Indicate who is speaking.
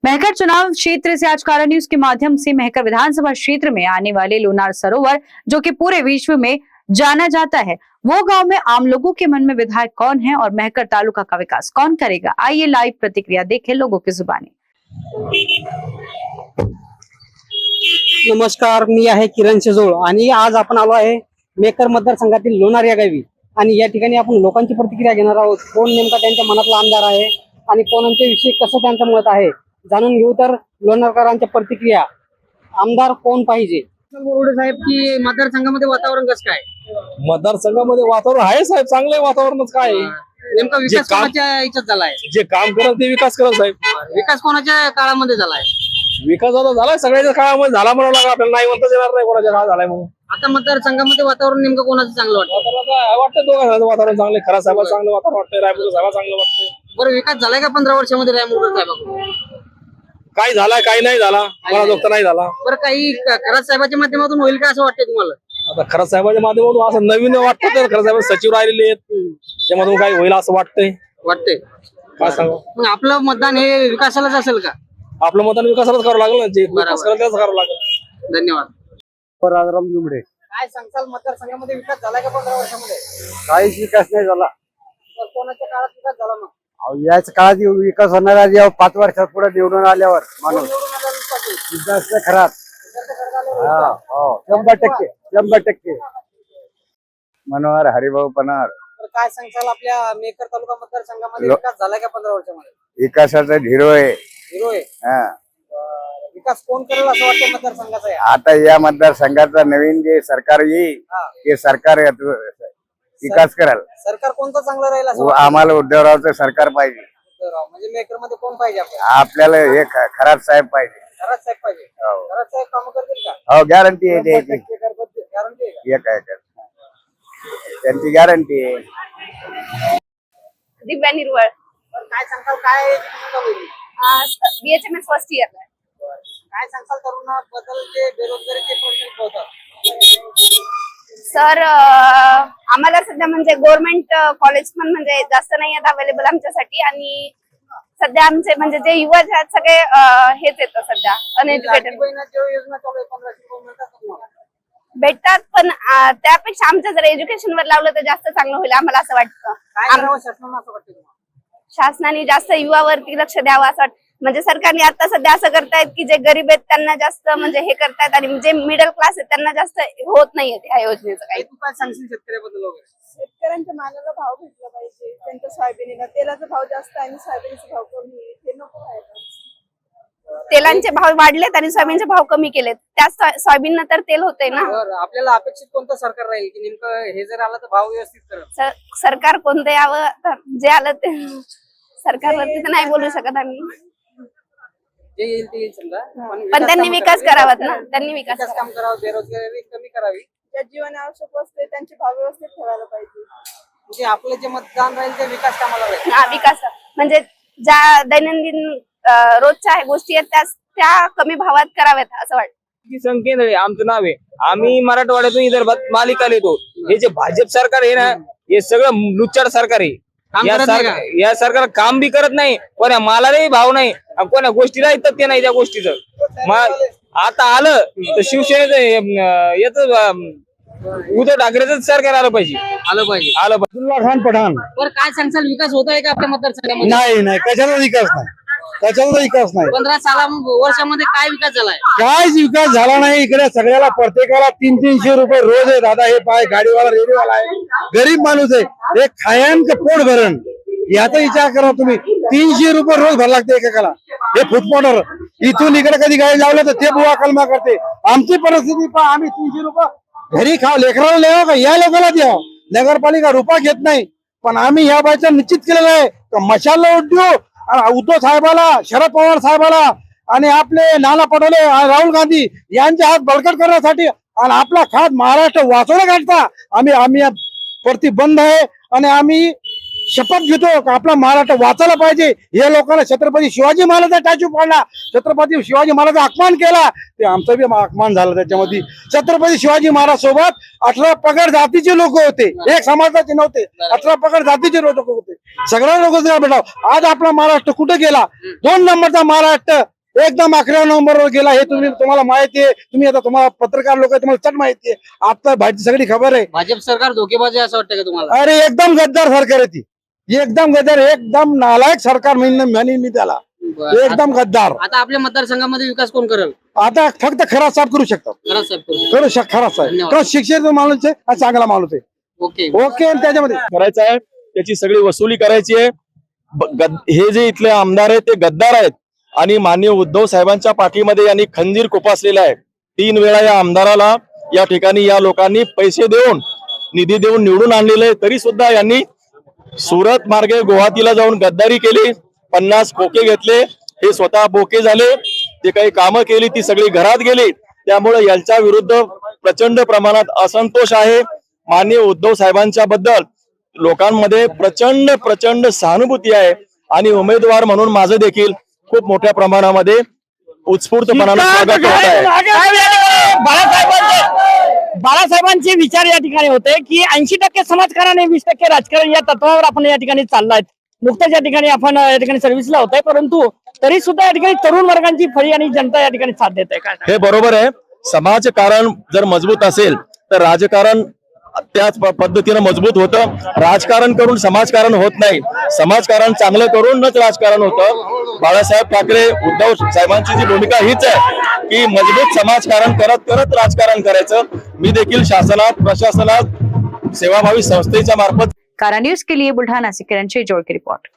Speaker 1: महकर चुनाव क्षेत्र से आज कारा न्यूज के माध्यम से महकर विधानसभा क्षेत्र में आने वाले लोनार सरोवर, जो कि पूरे विश्व में जाना जाता है, वो गांव में आम लोगों के मन में विधायक कौन है और महकर तालुका का विकास कौन करेगा। आइए लाइव प्रतिक्रिया देखें लोगों की जुबानी।
Speaker 2: नमस्कार, मी आहे किरण शेजोळ आणि आज आपण आलो आहे मेकर मतदारसंघातील लोणार या गावी आणि या ठिकाणी आपण लोकांची प्रतिक्रिया घेणार आहोत। कोण नेमका त्यांच्या मनातला आमदार आहे आणि कोणाच्या विषयी कसं त्यांचं मत आहे जाणून घेऊ। तर लोणारकरांच्या प्रतिक्रिया, आमदार कोण पाहिजे? बोरुडे साहेब की मतदारसंघामध्ये वातावरण कसं काय?
Speaker 3: मतदारसंघामध्ये वातावरण आहे साहेब, चांगलं आहे वातावरणच काय आहे?
Speaker 2: नेमका विकास कोणाच्या याच्यात झालाय?
Speaker 3: जे काम करत ते विकास करत साहेब।
Speaker 2: विकास कोणाच्या काळामध्ये झालाय?
Speaker 3: विकास आता झालाय सगळ्याच्या काळामध्ये झाला म्हणावं लागेल, आपल्याला नाही म्हणताच येणार नाही कोणाच्या काळात झालाय म्हणून।
Speaker 2: आता मतदारसंघामध्ये वातावरण नेमकं कोणाचं चांगलं वाटतं?
Speaker 3: वाटतं दोघांचं वातावरण चांगलं, खरा साहेब चांगलं वातावरण वाटतंय, रायपूर साहेब चांगलं वाटतंय।
Speaker 2: बरं, विकास झालाय का 15 वर्षामध्ये रायमुरकर साहेबांकडून?
Speaker 3: काय झालाय काही नाही झाला, मला दोघता नाही झाला।
Speaker 2: बरं, काही खरात साहेबांच्या माध्यमातून होईल का असं वाटतंय तुम्हाला?
Speaker 3: आता खरा साहेबांच्या माध्यमातून असं नवीन वाटतं, तर खरा साहेब सचिव राहिलेले आहेत, त्यामधून काही होईल असं वाटतंय।
Speaker 2: काय सांगू? मग आपलं मतदान हे विकासालाच असेल का?
Speaker 3: आपलं मतदान विकासालाच करावं लागलं ना, जे विकास करायला त्याच करावं लागेल।
Speaker 2: धन्यवाद।
Speaker 4: राजाराम जुमडे।
Speaker 2: काय सांगताल, मतदारसंघामध्ये विकास झालाय का 15 वर्षामध्ये?
Speaker 4: काहीच विकास नाही झाला।
Speaker 2: तर कोणाच्या काळात विकास झाला मग?
Speaker 4: याच काळात विकास होणार आहे जेव्हा 5 वर्षात पुढे निवडून आल्यावर माणूस
Speaker 2: निवडून आलेलं पाटील.
Speaker 4: विकास खराब।
Speaker 2: विकासाच्या काळात आलेलं
Speaker 4: हा,
Speaker 2: विकास.
Speaker 4: हो, 100% मनोहर हरिभाऊ पनार।
Speaker 2: तर काय सांगताल, आपल्या मेकर तालुका मतदारसंघामध्ये विकास झालाय का 15 वर्षामध्ये?
Speaker 4: विकासाचा झिरो आहे।
Speaker 2: हिरो आहे.
Speaker 4: हा,
Speaker 2: विकास कोण करेल असं वाटतं मतदारसंघाचा आहे?
Speaker 4: आता या मतदारसंघाचा नवीन जे सरकार येईल
Speaker 2: हा.
Speaker 4: ते सरकार विकास कराल।
Speaker 2: सरकार कोणतं चांगलं राहील असं वाटतं?
Speaker 4: आम्हाला उद्धवरावचं सरकार पाहिजे।
Speaker 2: उद्धवराव. म्हणजे मेकर मध्ये कोण पाहिजे आपल्याला?
Speaker 4: आपल्याला हे खराब साहेब पाहिजे।
Speaker 2: खरात साहेब पाहिजे.
Speaker 4: हो.
Speaker 2: खरात साहेब काम करतील का?
Speaker 4: हो, गॅरंटी आहे त्याची।
Speaker 2: गॅरंटी आहे का?
Speaker 4: एक आहे त्यांची गॅरंटी आहे।
Speaker 5: दिव्या निर्वळ,
Speaker 2: तर काय सांगताल, काय education चालू आहे?
Speaker 5: BHMS first year.
Speaker 2: काय सांगताल तरुणाबद्दल जे बेरोजगारीचे प्रश्न उद्भवतात?
Speaker 5: सर, आम्हाला सध्या म्हणजे गव्हर्नमेंट कॉलेज पण म्हणजे जास्त नाही आहेत अवेलेबल आमच्यासाठी, आणि सध्या आमचे म्हणजे जे युवा आहेत सगळे हेच येतं सध्या अनएज्युकेटेड.
Speaker 2: लाडकी बहीण जेव्हा योजना चालू आहे 1500 रुपये मिळतात का तुम्हाला?
Speaker 5: भेटतात, पण त्यापेक्षा आमचं जर एज्युकेशन वर लावलं तर जास्त चांगलं होईल आम्हाला असं वाटतं.
Speaker 2: काय करावं शासनानं असं वाटतं तुम्हाला?
Speaker 5: शासनाने जास्त युवावरती लक्ष द्यावं असं वाटतं. म्हणजे सरकारने आता सध्या असं करतायत की जे गरीब आहेत त्यांना जास्त म्हणजे हे करतायत, आणि जे मिडल क्लास आहेत त्यांना जास्त होत नाहीये या योजनेचं काही.
Speaker 2: तू काय सांगशील शेतकऱ्याबद्दल वगैरे?
Speaker 6: शेतकऱ्यांच्या मालाला भाव भेटला पाहिजे, त्यांच्या सोयाबीनला तेलाचा भाव जास्त आणि सोयाबीनचा भाव कमी आहे, ते नको व्हायला.
Speaker 5: तेलांचे भाव वाढलेत आणि सोयाबीनचे भाव कमी केलेत, त्याच सोयाबीन नंतर तेल होतंय ना.
Speaker 2: बरं, आपल्याला अपेक्षित कोणतं सरकार राहील की नेमकं हे जर आलं तर भाव व्यवस्थित करेल?
Speaker 5: सरकार कोणतं यावं, तर जे आलं ते सरकारवरती तर नाही बोलू शकत आम्ही,
Speaker 2: जे येईल ते येईल समजा,
Speaker 5: पण त्यांनी विकास करावा ना, त्यांनी विकास
Speaker 2: काम करावं, बेरोजगारी कमी करावी.
Speaker 6: ज्या जीवन आवश्यक वस्तू आहे त्यांचे भाव व्यवस्थित ठेवायला पाहिजे.
Speaker 2: म्हणजे आपलं जे मतदान राहील ते विकास कामाला राहील.
Speaker 5: हा, विकास म्हणजे ज्या दैनंदिन रोजच्या गोष्टी आहेत त्या कमी भावात कराव्यात असं वाटतं.
Speaker 7: संकेंद्र आमचं नाव आहे, आम्ही मराठवाड्यातून विदर्भात मालिकाला येतो। हे जे भाजप सरकार आहे ना, हे सगळं लुच्चाड सरकार आहे।
Speaker 2: काम करत नाही का?
Speaker 7: या सरकार काम बी करत नाही, कोणा मालालाही भाव नाही, आणि कोणा गोष्टीला ऐकत ते नाही त्या गोष्टीचं। मग आता आलं तर शिवसेनेचं याच उद्धव ठाकरेच सरकार आलं पाहिजे, आलं पाहिजे।
Speaker 4: खान पठाण।
Speaker 2: बरं, काय सांगताल, विकास होत आहे का आपल्या मतदारसंघामध्ये?
Speaker 4: नाही, कशाचा विकास नाही, त्याच्याचा विकास नाही।
Speaker 2: 15 वर्षामध्ये काय विकास झालाय?
Speaker 4: काहीच विकास झाला नाही। इकडे सगळ्याला प्रत्येकाला 300-300 रुपये रोज आहे दादा। हे पाय गाडीवाला रेल्वेवाला आहे, गरीब माणूस आहे, हे खायन का पोट भरण याचा विचार करा तुम्ही। 300 रुपये रोज भर लागते एकेकाला। हे फुटपाथवर इथून इकडे कधी गाडी लावलं तर ते बुवा कलमा करते। आमची परिस्थिती पहा, आम्ही 300 रुपये घरी खाव, लेकराला द्यावं का या लोकांना द्यावं, नगरपालिका रुपया घेत नाही। पण आम्ही या बायचा निश्चित केलेला आहे का मशालला वोट देऊ, उद्धव साहेबाला, शरद पवार साहेबाला आणि आपले नाना पटोले, राहुल गांधी यांचे हात बळकट करण्यासाठी, आणि आपला खात महाराष्ट्र वाचवण्याकरता आम्ही प्रतिबंध आहे। आणि आम्ही शपथ घेतो का आपला महाराष्ट्र वाचायला पाहिजे. या लोकांना छत्रपती शिवाजी महाराजांचा स्टॅच्यू पाडला, छत्रपती शिवाजी महाराजांचा अपमान केला, ते आमचा बी अपमान झाला त्याच्यामध्ये. छत्रपती शिवाजी महाराज सोबत 18 पगड जातीचे लोक होते, एक समाजाचे नव्हते, 18 पगड जातीचे लोक होते. सगळ्या लोक भेटाव. आज आपला महाराष्ट्र कुठे गेला? 2 नंबरचा महाराष्ट्र एकदम 11 नंबरवर गेला. हे तुम्हाला माहिती आहे. तुम्ही आता तुम्हाला पत्रकार लोक तुम्हाला चट माहिती आहे. आता भाजी सगळी खबर आहे.
Speaker 2: भाजप सरकार धोकेबाज आहे असं वाटतं का तुम्हाला?
Speaker 4: अरे एकदम गद्दार सरकार आहे ती, एकदम गद्दार, एकदम नालायक सरकार म्हणेन मी त्याला. एकदम गद्दार.
Speaker 2: आता आपल्या मतदारसंघामध्ये विकास कोण करेल?
Speaker 4: आता फक्त खरा साहेब करू शकतात.
Speaker 2: खरंच साहेब करू.
Speaker 4: खरा साहेब
Speaker 2: धन्यवाद.
Speaker 4: शिक्षित माणूस आहे आणि चांगला माणूस आहे.
Speaker 2: ओके.
Speaker 4: ओके. आणि त्याच्यामध्ये
Speaker 3: करायचं आहे, त्याची सगळी वसुली करायची आहे. हे जे इथले आमदार आहेत ते गद्दार आहेत आणि माननीय उद्धव साहेबांच्या पाठीमध्ये यांनी खंजीर खुपसलेला आहे. 3 वेळा या आमदाराला या ठिकाणी या लोकांनी पैसे देऊन, निधी देऊन निवडून आणलेले आहे. तरी सुद्धा यांनी सुरत मार्गे गुवाहाटीला जाऊन गद्दारी केली, 50 खोके घेतले, हे स्वतः बोके झाले, ते काही कामं केली ती सगळी घरात गेली. त्यामुळे यांच्या विरुद्ध प्रचंड प्रमाणात असंतोष आहे. माननीय उद्धव साहेबांच्या बद्दल लोकांमध्ये प्रचंड सहानुभूती आहे आणि उमेदवार म्हणून माझं देखील खूप मोठ्या प्रमाणामध्ये उत्स्फूर्तपणाने स्वागत होत आहे.
Speaker 8: बाळासाहेबांचे विचार या ठिकाणी होते की 80% समाजकारण आणि 20% राजकारण या तत्वावर आपण या ठिकाणी चाललाय. नुकतंच या ठिकाणी आपण या ठिकाणी सर्व्हिसला होत आहे, परंतु तरी सुद्धा या ठिकाणी तरुण वर्गांची फळी आणि जनता या ठिकाणी साथ देत आहे. काय
Speaker 3: हे बरोबर आहे. समाजकारण जर मजबूत असेल तर राजकारण त्याच पद्धतीने मजबूत होतं. राजकारण करून समाजकारण होत नाही, समाजकारण चांगलं करूनच राजकारण होतं. बाळासाहेब ठाकरे, उद्धव साहेबांची जी भूमिका हीच आहे की मजबूत समाजकारण करत करत राजकारण करायचं. मी देखील शासनात, प्रशासनात, सेवाभावी संस्थेच्या मार्फत.
Speaker 1: कारा न्यूज के लिए बुल्ढाना से किरण जोड़ की रिपोर्ट.